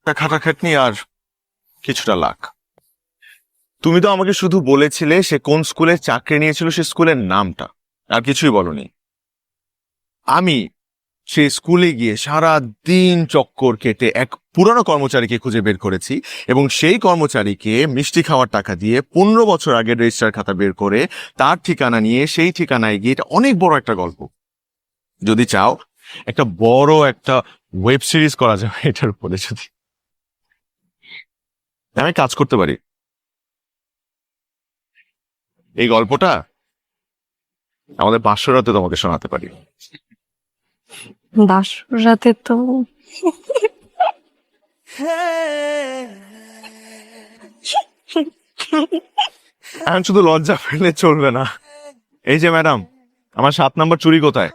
খাটাখাটনি আর কিছুটা লাক। তুমি তো আমাকে শুধু বলেছিলে সে কোন স্কুলে চাকরি নিয়েছিল, সে স্কুলের নামটা, আর কিছুই বলনি। আমি সেই স্কুলে গিয়ে সারা দিন চক্কর কেটে এক পুরনো কর্মচারীকে খুঁজে বের করেছি, এবং সেই কর্মচারীকে মিষ্টি খাওয়ার টাকা দিয়ে 15 বছর আগের রেজিস্টার খাতা বের করে তার ঠিকানা নিয়ে সেই ঠিকানায় গিয়ে, এটা অনেক বড় একটা গল্প। যদি চাও একটা বড় একটা ওয়েব সিরিজ করা যাবে এটার উপরে। যদি আমি কাজ করতে পারি, এই গল্পটা আমাদের বাসরাতে তোমাকে শোনাতে পারি। বাসর রাতে তো এখন শুধু লজ্জা পেলে চলবে না। এই যে ম্যাডাম, আমার 7 নম্বর চুড়ি কোথায়?